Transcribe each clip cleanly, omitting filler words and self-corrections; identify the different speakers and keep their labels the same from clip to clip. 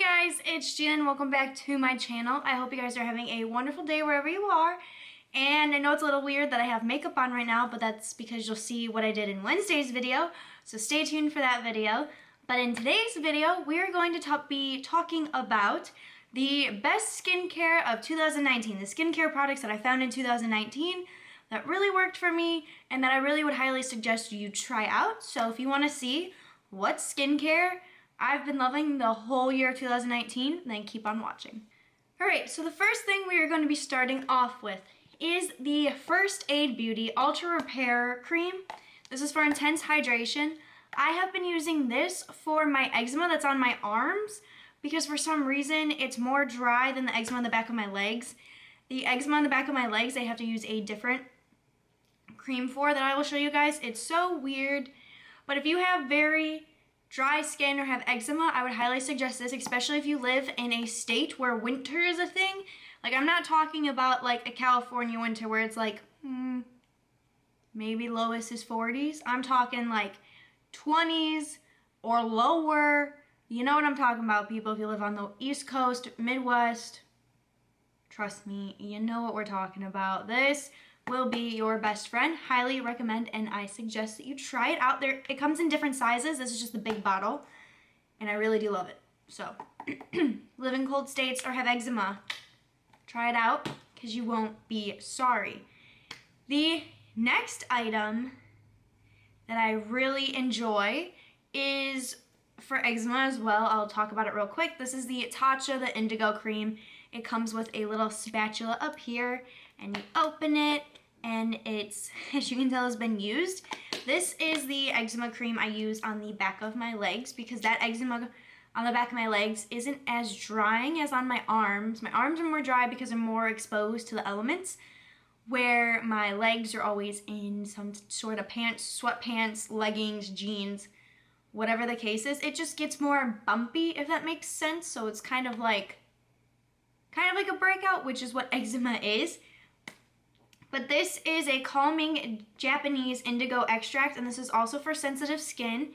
Speaker 1: guys, it's Gina and welcome back to my channel. I hope you guys are having a wonderful day wherever you are. And I know it's a little weird that I have makeup on right now, but that's because you'll see what I did in Wednesday's video. So stay tuned for that video. But in today's video, we are going to be talking about the best skincare of 2019. The skincare products that I found in 2019 that really worked for me and that I really would highly suggest you try out. So if you want to see what skincare I've been loving the whole year of 2019, then keep on watching. Alright, so the first thing we are going to be starting off with is the First Aid Beauty Ultra Repair Cream. This is for intense hydration. I have been using this for my eczema that's on my arms because for some reason it's more dry than the eczema on the back of my legs. The eczema on the back of my legs I have to use a different cream for that I will show you guys. It's so weird, but if you have very dry skin or have eczema, I would highly suggest this, especially if you live in a state where winter is a thing. Like, I'm not talking about like a California winter where it's like, maybe lowest is 40s. I'm talking like 20s or lower. You know what I'm talking about, people. If you live on the East Coast, Midwest, trust me, you know what we're talking about. This will be your best friend. Highly recommend, and I suggest that you try it out. There, it comes in different sizes. This is just the big bottle, and I really do love it. So, live in cold states or have eczema, try it out because you won't be sorry. The next item that I really enjoy is for eczema as well. I'll talk about it real quick. This is the Tatcha, the Indigo Cream. It comes with a little spatula up here, and you open it, and it's, as you can tell, has been used. This is the eczema cream I use on the back of my legs because that eczema on the back of my legs isn't as drying as on my arms. My arms are more dry because I'm more exposed to the elements, where my legs are always in some sort of pants, sweatpants, leggings, jeans, whatever the case is. It just gets more bumpy, if that makes sense. So it's kind of like a breakout, which is what eczema is. But this is a calming Japanese indigo extract, and this is also for sensitive skin.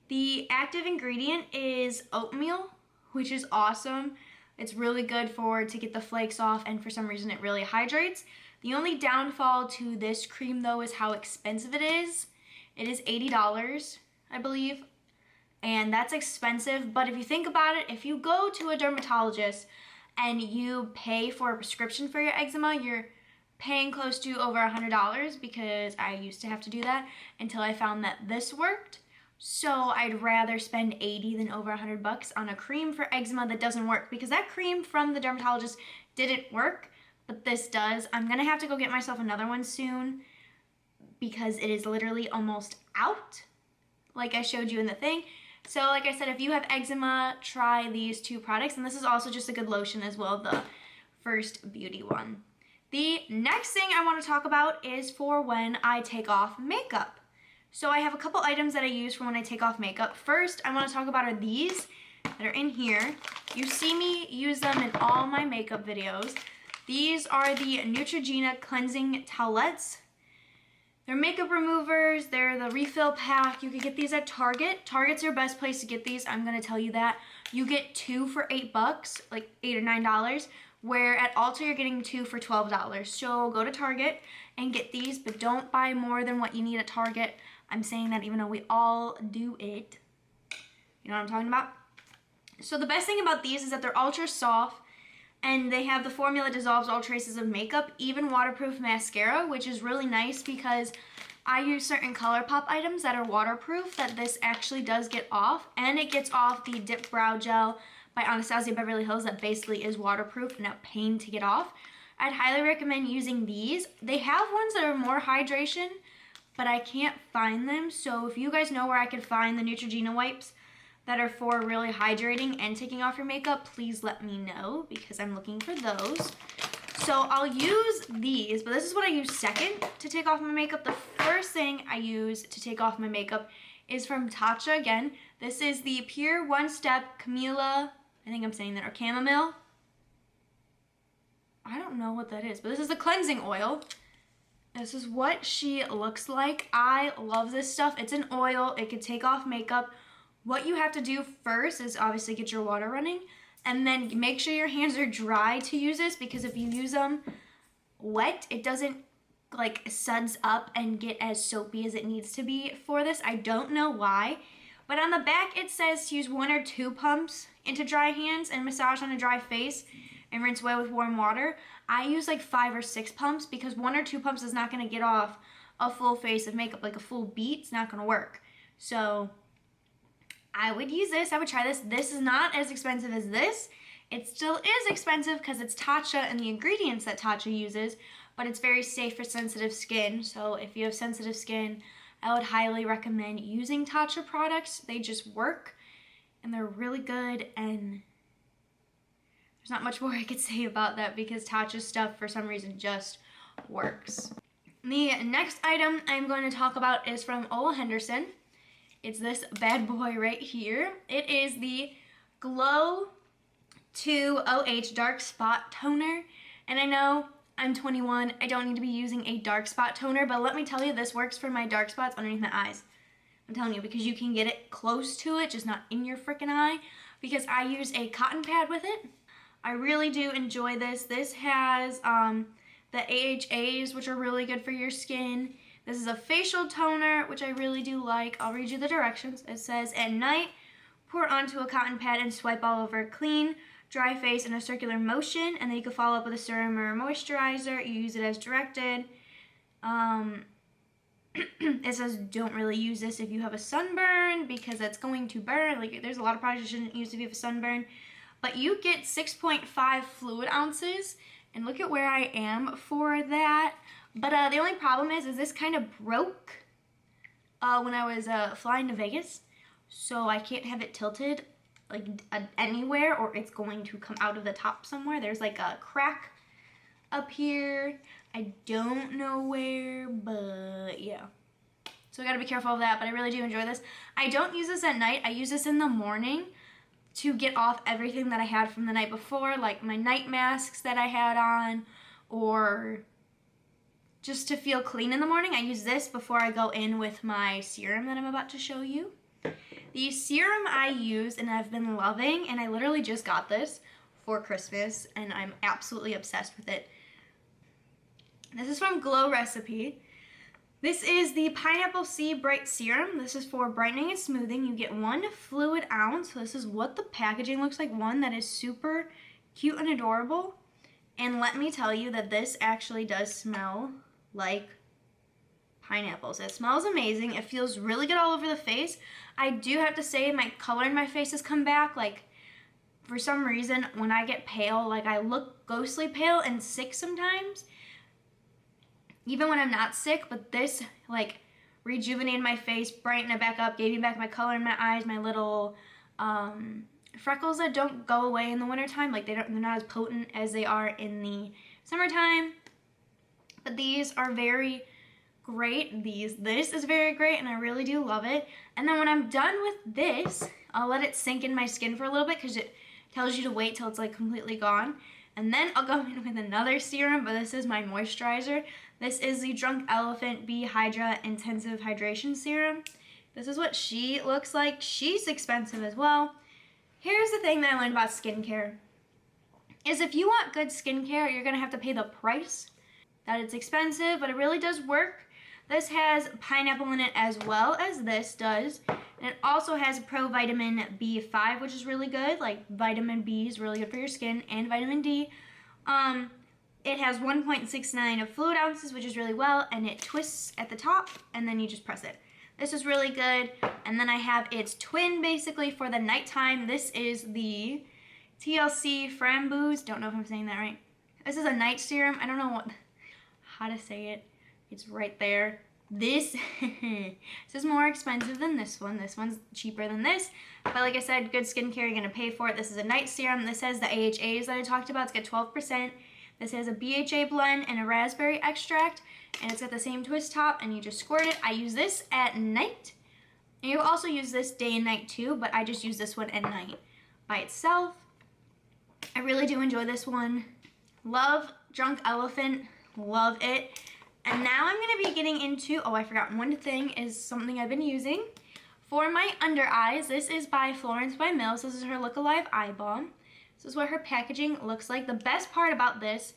Speaker 1: The active ingredient is oatmeal, which is awesome. It's really good to get the flakes off, and for some reason it really hydrates. The only downfall to this cream though is how expensive it is. It is $80, I believe, and that's expensive. But if you think about it, if you go to a dermatologist and you pay for a prescription for your eczema, you're paying close to over $100, because I used to have to do that until I found that this worked. So I'd rather spend $80 than over $100 on a cream for eczema that doesn't work, because that cream from the dermatologist didn't work, but this does. I'm gonna have to go get myself another one soon because it is literally almost out, like I showed you in the thing. So like I said, if you have eczema, try these two products. And this is also just a good lotion as well, the First Beauty one. The next thing I want to talk about is for when I take off makeup. So I have a couple items that I use for when I take off makeup. First, I want to talk about are these that are in here. You see me use them in all my makeup videos. These are the Neutrogena Cleansing Towelettes. They're makeup removers. They're the refill pack. You can get these at Target. Target's your best place to get these. I'm going to tell you that. You get two for $8, like $8 or $9, where at Ulta you're getting two for $12. So go to Target and get these, but don't buy more than what you need at Target. I'm saying that even though we all do it. You know what I'm talking about? So the best thing about these is that they're ultra soft, and they have the formula dissolves all traces of makeup, even waterproof mascara, which is really nice because I use certain ColourPop items that are waterproof that this actually does get off, and it gets off the Dip Brow Gel by Anastasia Beverly Hills that basically is waterproof and a pain to get off. I'd highly recommend using these. They have ones that are more hydration, but I can't find them. So if you guys know where I could find the Neutrogena wipes that are for really hydrating and taking off your makeup, please let me know because I'm looking for those. So I'll use these, but this is what I use second to take off my makeup. The first thing I use to take off my makeup is from Tatcha again. This is the Pure One Step Camellia, I think I'm saying that, or chamomile. I don't know what that is, but this is the cleansing oil. This is what she looks like. I love this stuff. It's an oil. It could take off makeup. What you have to do first is obviously get your water running. And then make sure your hands are dry to use this, because if you use them wet, it doesn't like suds up and get as soapy as it needs to be for this. I don't know why, but on the back it says to use 1 or 2 pumps into dry hands and massage on a dry face and rinse away with warm water. I use like 5 or 6 pumps, because 1 or 2 pumps is not going to get off a full face of makeup, like a full beat. It's not going to work. So I would use this. I would try this. This is not as expensive as this. It still is expensive because it's Tatcha and the ingredients that Tatcha uses, but it's very safe for sensitive skin. So if you have sensitive skin, I would highly recommend using Tatcha products. They just work and they're really good, and there's not much more I could say about that because Tatcha stuff for some reason just works. The next item I'm going to talk about is from Ole Henderson. It's this bad boy right here. It is the Glow 2 OH Dark Spot Toner. And I know I'm 21, I don't need to be using a dark spot toner, but let me tell you, this works for my dark spots underneath my eyes. I'm telling you, because you can get it close to it, just not in your freaking eye, because I use a cotton pad with it. I really do enjoy this. This has the AHAs, which are really good for your skin. This is a facial toner, which I really do like. I'll read you the directions. It says, at night, pour onto a cotton pad and swipe all over. Clean, dry face in a circular motion, and then you can follow up with a serum or a moisturizer. You use it as directed. It says don't really use this if you have a sunburn, because that's going to burn. Like, there's a lot of products you shouldn't use if you have a sunburn. But you get 6.5 fluid ounces, and look at where I am for that. But the only problem is this kind of broke when I was flying to Vegas. So I can't have it tilted like anywhere, or it's going to come out of the top somewhere. There's like a crack up here. I don't know where, but yeah. So I gotta be careful of that, but I really do enjoy this. I don't use this at night. I use this in the morning to get off everything that I had from the night before, like my night masks that I had on, or just to feel clean in the morning. I use this before I go in with my serum that I'm about to show you. The serum I use and I've been loving, and I literally just got this for Christmas and I'm absolutely obsessed with it. This is from Glow Recipe. This is the Pineapple C Bright Serum. This is for brightening and smoothing. You get 1 fluid ounce. So this is what the packaging looks like. One that is super cute and adorable. And let me tell you that this actually does smell like pineapples. It smells amazing. It feels really good all over the face. I do have to say my color in my face has come back. Like, for some reason, when I get pale, like I look ghostly pale and sick sometimes. Even when I'm not sick, but this like rejuvenated my face, brightened it back up, gave me back my color in my eyes, my little freckles that don't go away in the wintertime. Like they're not as potent as they are in the summertime. But these are very great. This is very great, and I really do love it. And then when I'm done with this, I'll let it sink in my skin for a little bit because it tells you to wait till it's like completely gone. And then I'll go in with another serum, but this is my moisturizer. This is the Drunk Elephant Bee Hydra Intensive Hydration Serum. This is what she looks like. She's expensive as well. Here's the thing that I learned about skincare. Is if you want good skincare, you're gonna have to pay the price. That it's expensive, but it really does work. This has pineapple in it as well as this does. And it also has pro vitamin B5, which is really good. Like vitamin B is really good for your skin, and vitamin D. It has 1.69 of fluid ounces, which is really well, and it twists at the top, and then you just press it. This is really good. And then I have its twin, basically, for the nighttime. This is the TLC Framboos. Don't know if I'm saying that right. This is a night serum. I don't know how to say it. It's right there. This is more expensive than this one. This one's cheaper than this. But like I said, good skincare, you're going to pay for it. This is a night serum. This has the AHAs that I talked about. It's got 12%. This has a BHA blend and a raspberry extract. And it's got the same twist top, and you just squirt it. I use this at night. And you also use this day and night too, but I just use this one at night by itself. I really do enjoy this one. Love Drunk Elephant. Love it. And now I'm going to be getting into, oh, I forgot one thing is something I've been using for my under eyes. This is by Florence by Mills. This is her Look Alive Eye Balm. This is what her packaging looks like. The best part about this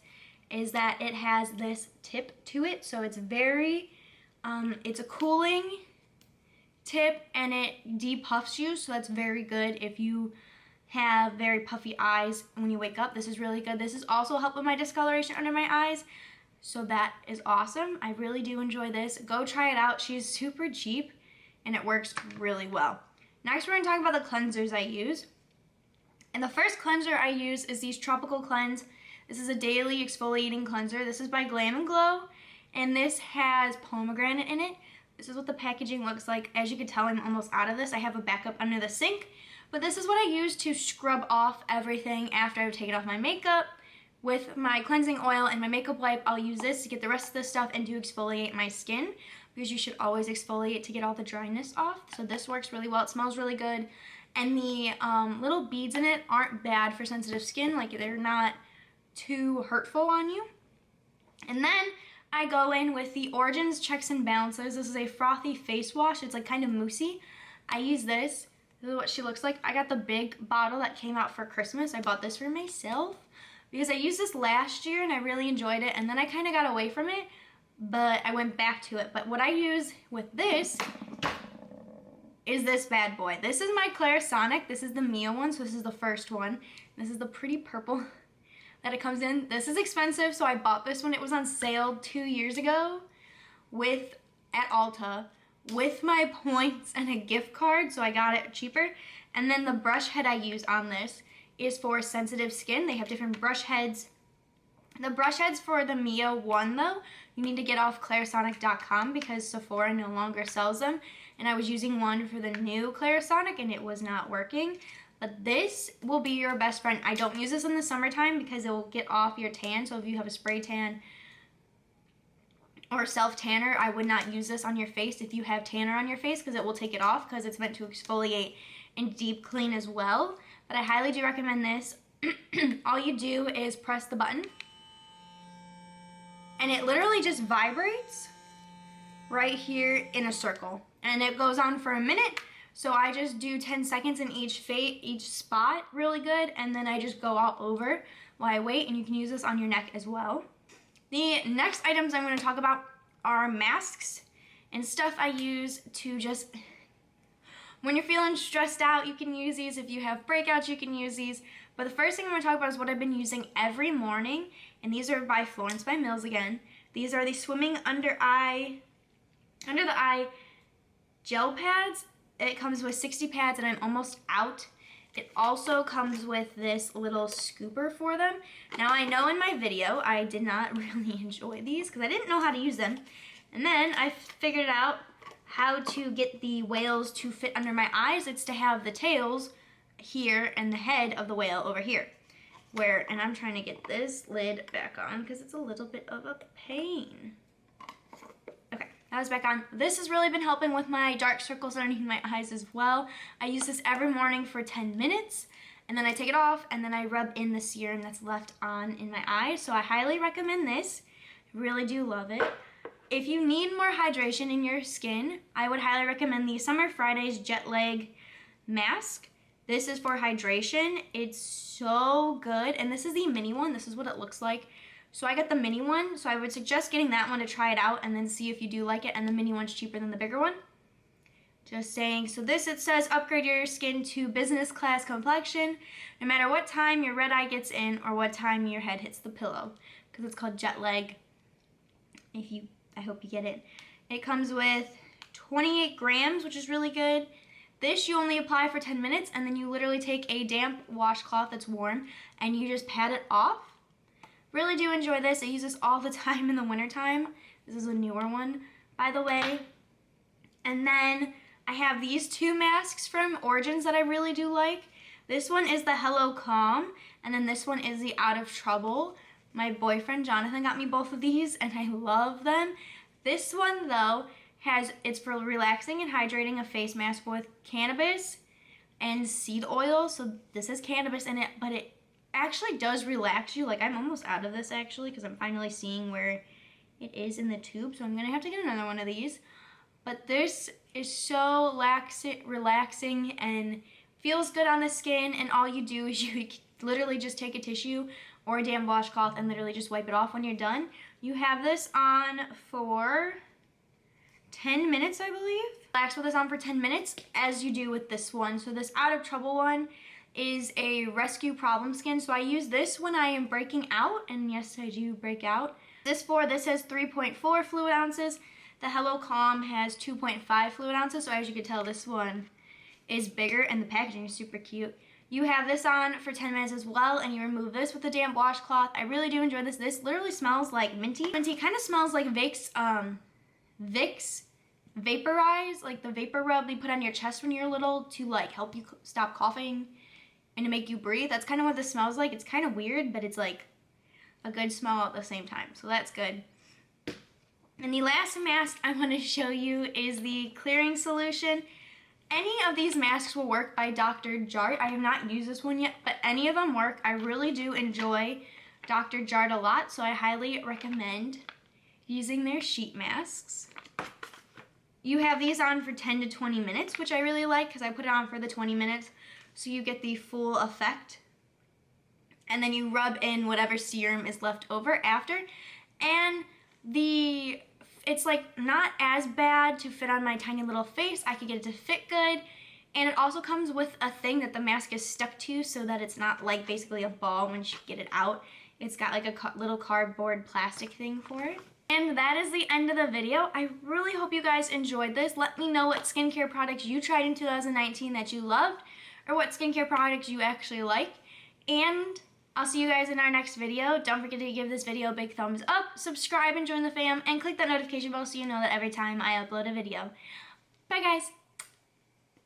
Speaker 1: is that it has this tip to it, so it's very, it's a cooling tip and it depuffs you, so that's very good if you have very puffy eyes when you wake up. This is really good. This is also helped with my discoloration under my eyes, so that is awesome. I really do enjoy this. Go try it out. She's super cheap and it works really well. Next, we're going to talk about the cleansers I use. And the first cleanser I use is these Tropical Cleanse. This is a daily exfoliating cleanser. This is by Glam & Glow, and this has pomegranate in it. This is what the packaging looks like. As you can tell, I'm almost out of this. I have a backup under the sink, but this is what I use to scrub off everything after I've taken off my makeup. With my cleansing oil and my makeup wipe, I'll use this to get the rest of the stuff and to exfoliate my skin, because you should always exfoliate to get all the dryness off. So this works really well. It smells really good. And the little beads in it aren't bad for sensitive skin. Like, they're not too hurtful on you. And then I go in with the Origins Checks and Balances. This is a frothy face wash. It's like kind of moussey. I use this. This is what she looks like. I got the big bottle that came out for Christmas. I bought this for myself because I used this last year and I really enjoyed it. And then I kind of got away from it, but I went back to it. But what I use with this is this bad boy. This is my Clarisonic. This is the Mia one, so this is the first one. This is the pretty purple that it comes in. This is expensive, so I bought this when it was on sale 2 years ago at Ulta with my points and a gift card, so I got it cheaper. And then the brush head I use on this is for sensitive skin. They have different brush heads. The brush heads for the Mia one, though, you need to get off Clarisonic.com because Sephora no longer sells them. And I was using one for the new Clarisonic and it was not working. But this will be your best friend. I don't use this in the summertime because it will get off your tan. So if you have a spray tan or self-tanner, I would not use this on your face if you have tanner on your face, because it will take it off, because it's meant to exfoliate and deep clean as well. But I highly do recommend this. All you do is press the button and it literally just vibrates right here in a circle, and it goes on for a minute. So I just do 10 seconds in each spot really good, and then I just go all over while I wait, and you can use this on your neck as well. The next items I'm going to talk about are masks and stuff I use to just, when you're feeling stressed out, you can use these. If you have breakouts, you can use these. But the first thing I'm going to talk about is what I've been using every morning, and these are by Florence by Mills again. These are the Swimming Under the Eye gel pads. It comes with 60 pads and I'm almost out. It also comes with this little scooper for them. Now, I know in my video I did not really enjoy these because I didn't know how to use them. And then I figured out how to get the whales to fit under my eyes. It's to have the tails here and the head of the whale over here. And I'm trying to get this lid back on because it's a little bit of a pain. That was back on. This has really been helping with my dark circles underneath my eyes as well. I use this every morning for 10 minutes, and then I take it off, and then I rub in the serum that's left on in my eyes. So I highly recommend this. I really do love it. If you need more hydration in your skin, I would highly recommend the Summer Fridays Jet Lag Mask. This is for hydration. It's so good, and this is the mini one. This is what it looks like. So I got the mini one, so I would suggest getting that one to try it out and then see if you do like it, and the mini one's cheaper than the bigger one. Just saying. So this, it says upgrade your skin to business class complexion no matter what time your red eye gets in or what time your head hits the pillow, because it's called jet lag. I hope you get it. It comes with 28 grams, which is really good. This you only apply for 10 minutes, and then you literally take a damp washcloth that's warm and you just pat it off. Really do enjoy this. I use this all the time in the wintertime. This is a newer one, by the way. And then I have these two masks from Origins that I really do like. This one is the Hello Calm, and then this one is the Out of Trouble. My boyfriend Jonathan got me both of these, and I love them. This one, though, it's for relaxing and hydrating, a face mask with cannabis and seed oil. So this has cannabis in it, but it actually does relax you. Like, I'm almost out of this actually because I'm finally seeing where it is in the tube, so I'm gonna have to get another one of these. But this is so relaxing and feels good on the skin, and all you do is you literally just take a tissue or a damp washcloth and literally just wipe it off when you're done. You have this on for 10 minutes, I believe. Relax with this on for 10 minutes, as you do with this one. So this Out of Trouble one is a Rescue Problem Skin. So I use this when I am breaking out, and yes, I do break out. This has 3.4 fluid ounces. The Hello Calm has 2.5 fluid ounces. So as you can tell, this one is bigger, and the packaging is super cute. You have this on for 10 minutes as well, and you remove this with a damp washcloth. I really do enjoy this. This literally smells like minty. Minty kind of smells like Vicks Vaporize, like the vapor rub they put on your chest when you're little to like help you stop coughing and to make you breathe. That's kind of what this smells like. It's kind of weird, but it's like a good smell at the same time, so that's good. And the last mask I want to show you is the clearing solution. Any of these masks will work by Dr.Jart. I have not used this one yet, but any of them work. I really do enjoy Dr.Jart a lot, so I highly recommend using their sheet masks. You have these on for 10 to 20 minutes, which I really like because I put it on for the 20 minutes so you get the full effect. And then you rub in whatever serum is left over after. And it's like not as bad to fit on my tiny little face. I could get it to fit good. And it also comes with a thing that the mask is stuck to so that it's not like basically a ball when you get it out. It's got like a little cardboard plastic thing for it. And that is the end of the video. I really hope you guys enjoyed this. Let me know what skincare products you tried in 2019 that you loved, or what skincare products you actually like. And I'll see you guys in our next video. Don't forget to give this video a big thumbs up, subscribe and join the fam, and click that notification bell so you know that every time I upload a video. Bye guys!